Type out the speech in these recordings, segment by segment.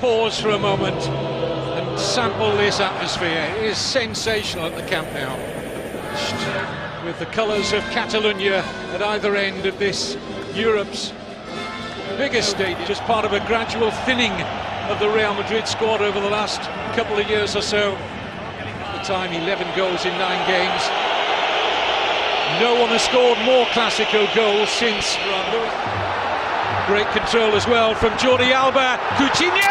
pause for a moment and sample this atmosphere. It is sensational at the Camp Nou, with the colours of Catalonia at either end of this Europe's biggest stage, just part of a gradual thinning of the Real Madrid squad over the last couple of years or so. At the time, 11 goals in 9 games. No one has scored more Clásico goals since. Great control as well from Jordi Alba. Coutinho!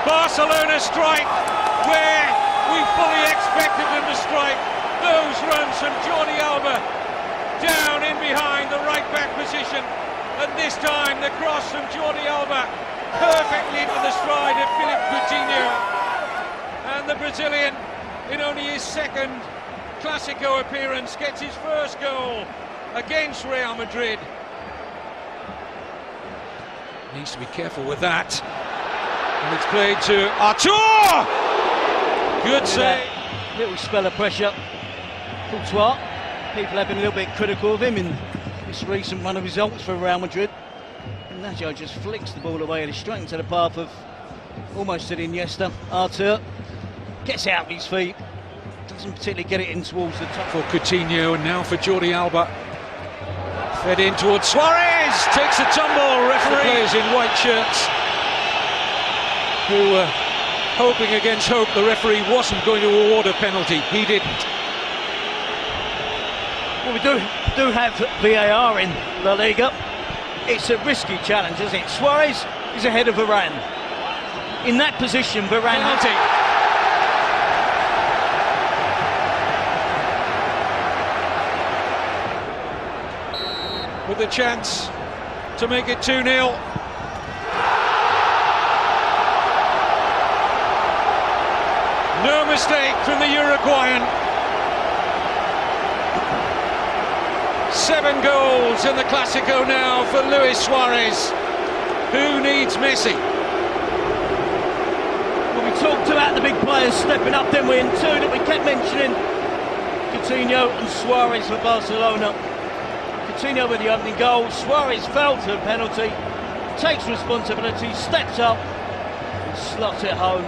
Barcelona strike where we fully expected them to strike. Those runs from Jordi Alba down in behind the right back position, and this time the cross from Jordi Alba perfectly into the stride of Philippe Coutinho, and the Brazilian, in only his second Clásico appearance, gets his first goal against Real Madrid. Needs to be careful with that. And it's played to Artur! Good save. Little spell of pressure. Courtois. People have been a little bit critical of him in this recent run of results for Real Madrid. And Nacho just flicks the ball away straight into the path of almost to the Iniesta. Artur gets out of his feet. Doesn't particularly get it in towards the top. For Coutinho, and now for Jordi Alba. Fed in towards Suarez. Takes a tumble. Referee. The players in white shirts who were hoping against hope the referee wasn't going to award a penalty. He didn't. Well, we do have VAR in La Liga. It's a risky challenge, isn't it? Suarez is ahead of Varane. In that position, Varane... Penalty. With the chance to make it 2-0. No mistake from the Uruguayan. 7 goals in the Clásico now for Luis Suarez. Who needs Messi? Well, we talked about the big players stepping up, didn't we? And two that we kept mentioning, Coutinho and Suarez for Barcelona. Coutinho with the opening goal. Suarez fell to a penalty, takes responsibility, steps up and slots it home.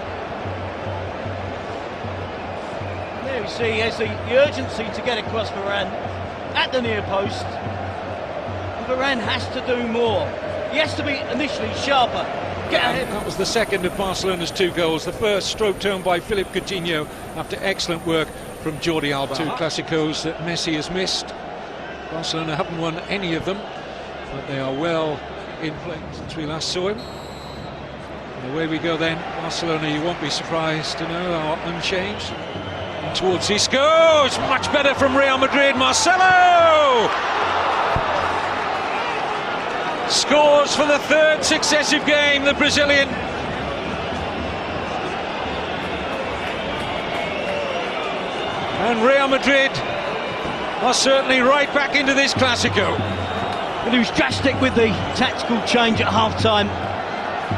There we see he has the urgency to get across Varane at the near post. And Varane has to do more. He has to be initially sharper. Get ahead. That was the second of Barcelona's 2 goals. The first stroked home by Philippe Coutinho after excellent work from Jordi Alba. 2 Clásicos that Messi has missed. Barcelona haven't won any of them, but they are well in play since we last saw him. And away we go then. Barcelona, you won't be surprised to know, are unchanged. And towards Isco, it's much better from Real Madrid. Marcelo scores for the 3rd successive game, the Brazilian. And Real Madrid are certainly right back into this Clásico. But he was drastic with the tactical change at half-time.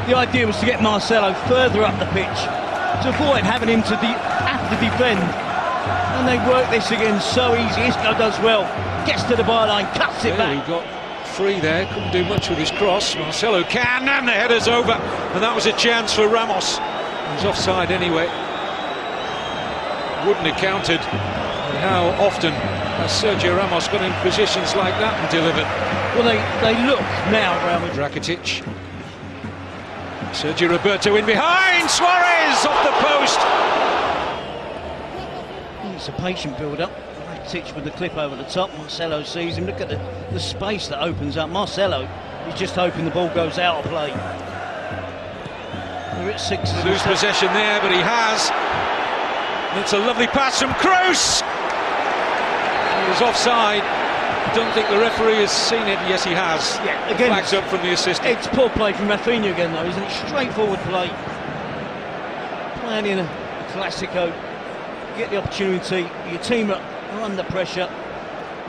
The idea was to get Marcelo further up the pitch, to avoid having him to have to defend. And they work this again so easy. Isco does well, gets to the byline, cuts it back. He got free there, couldn't do much with his cross. Marcelo can, and the header's over. And that was a chance for Ramos. He was offside anyway. Wouldn't have counted. And how often has Sergio Ramos got in positions like that and delivered? Well, they look now, Real Madrid. Rakitic. Sergio Roberto in behind. Suarez off the post. It's a patient build-up. Rakitic with the clip over the top. Marcelo sees him. Look at the space that opens up. Marcelo is just hoping the ball goes out of play. We're at 6. Lose possession there, but he has. It's a lovely pass from Kroos. He was offside. I don't think the referee has seen it. Yes, he has. Yeah, again, flags up from the assistant. It's poor play from Rafinha again, though, isn't it? Straightforward play. Playing in a Clásico, you get the opportunity. Your team are under pressure.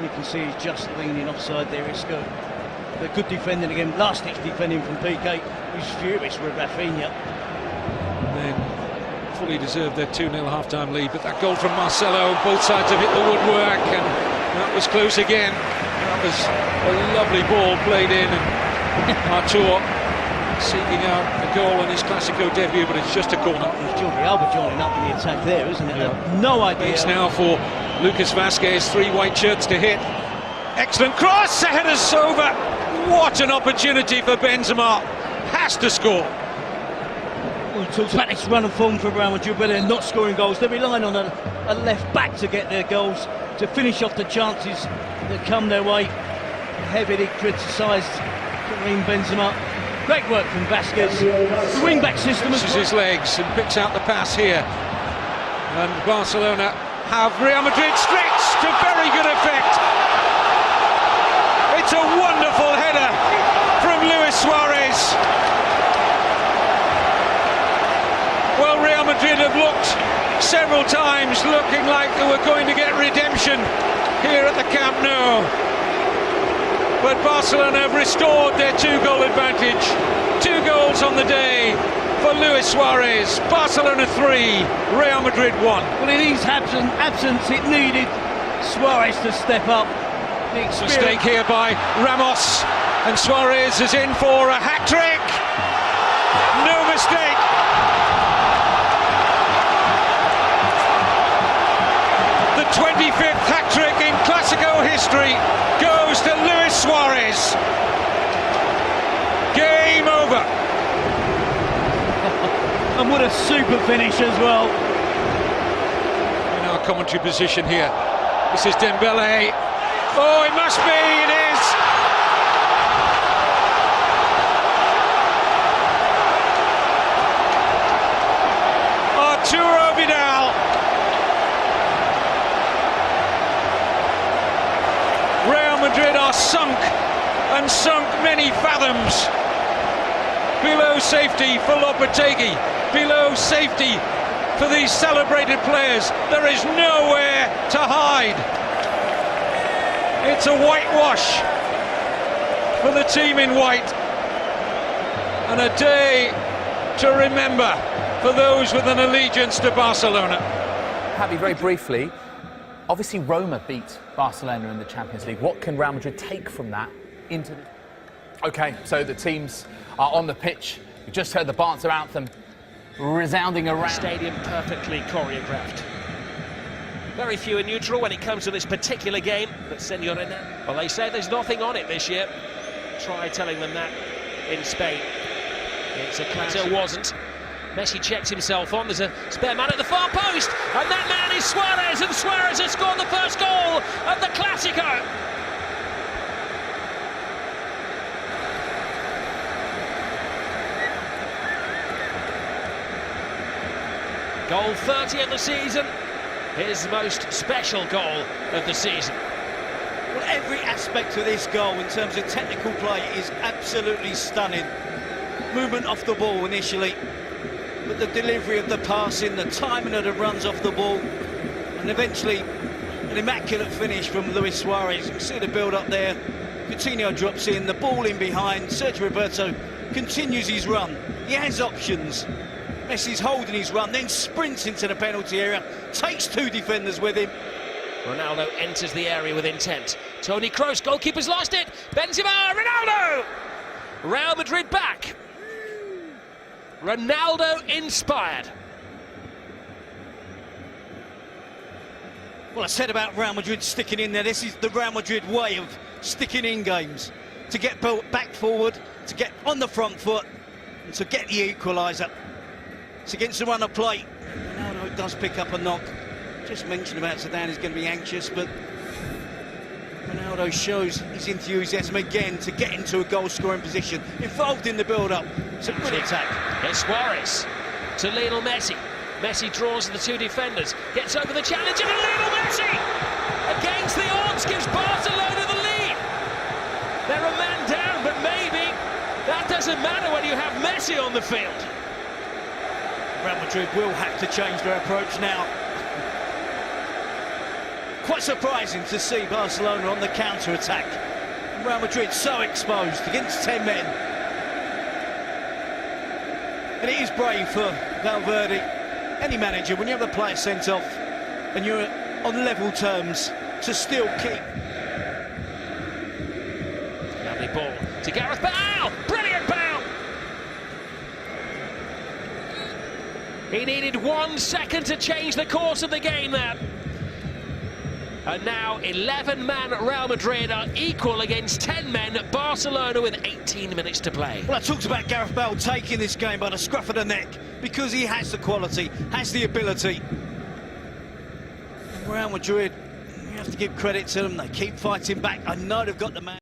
You can see he's just leaning offside there, Isco. But good defending again. Last-ditch defending from PK. He's furious with Rafinha. And then fully deserved their 2-0 half-time lead, but that goal from Marcelo, both sides have hit the woodwork, and That was close again. That was a lovely ball played in, and Artur seeking out a goal in his Clasico debut, but it's just a corner. It's Jordi Alba joining up in the attack there, isn't it? Yeah. No idea. It's now for Lucas Vazquez, 3 white shirts to hit. Excellent cross, a header's over. What an opportunity for Benzema. Has to score. We talked about this run of form for Real Madrid, but they're not scoring goals. They're relying on a left back to get their goals, to finish off the chances that come their way. Heavily criticised Karim Benzema. Great work from Vazquez. The wing-back system Uses his legs and picks out the pass here. And Barcelona have Real Madrid stretched to very good effect. It's a wonderful header from Luis Suarez. Well, Real Madrid have looked several times looking like they were going to get redemption here at the Camp Nou. But Barcelona have restored their 2-goal advantage. 2 goals on the day for Luis Suarez. Barcelona 3, Real Madrid 1. Well, in his absence, it needed Suarez to step up. Mistake here by Ramos, and Suarez is in for a hat-trick. No mistake. The 25th hat-trick in Clasico history goes to Luis Suarez. Game over. And what a super finish as well. In our commentary position here, this is Dembele. Oh, it must be, it is. Arturo Vidal. Real Madrid are sunk, and sunk many fathoms. Below safety for Lopetegui, below safety for these celebrated players. There is nowhere to hide. It's a whitewash for the team in white, and a day to remember for those with an allegiance to Barcelona. Javi, very briefly, obviously Roma beat Barcelona in the Champions League. What can Real Madrid take from that into the... OK, so the teams are on the pitch. We just heard the Barca anthem resounding around. Stadium perfectly choreographed. Very few in neutral when it comes to this particular game, but Señorina, well, they say there's nothing on it this year. Try telling them that in Spain. It's a clatter, wasn't. Messi checks himself on, there's a spare man at the far post, and that man is Suarez, and Suarez has scored the first goal of the Clásico. Goal 30 of the season. His most special goal of the season. Well, every aspect of this goal in terms of technical play is absolutely stunning. Movement off the ball initially, but the delivery of the passing, the timing of the runs off the ball, and eventually an immaculate finish from Luis Suarez. You can see the build-up there. Coutinho drops in, the ball in behind. Sergio Roberto continues his run. He has options. Messi's holding his run, then sprints into the penalty area, takes 2 defenders with him. Ronaldo enters the area with intent. Toni Kroos, goalkeeper's lost it. Benzema, Ronaldo! Real Madrid back. Ronaldo inspired. Well, I said about Real Madrid sticking in there. This is the Real Madrid way of sticking in games. To get back forward, to get on the front foot, and to get the equaliser. It's against the run of play. Ronaldo does pick up a knock. Just mentioned about Zidane, he's going to be anxious, but Ronaldo shows his enthusiasm again to get into a goal-scoring position, involved in the build-up. It's a good attack. It's Suarez to Lionel Messi. Messi draws the 2 defenders, gets over the challenge, and Lionel Messi, against the odds, gives Barcelona the lead. They're a man down, but maybe that doesn't matter when you have Messi on the field. Real Madrid will have to change their approach now. Quite surprising to see Barcelona on the counter-attack. Real Madrid so exposed against 10 men. And it is brave for Valverde, any manager, when you have a player sent off and you're on level terms to still keep. Lovely ball to Gareth Bale. Brilliant Bale. He needed 1 second to change the course of the game there. And now 11-man Real Madrid are equal against 10 men Barcelona with 18 minutes to play. Well, I talked about Gareth Bale taking this game by the scruff of the neck because he has the quality, has the ability. Real Madrid, you have to give credit to them. They keep fighting back. I know they've got the man.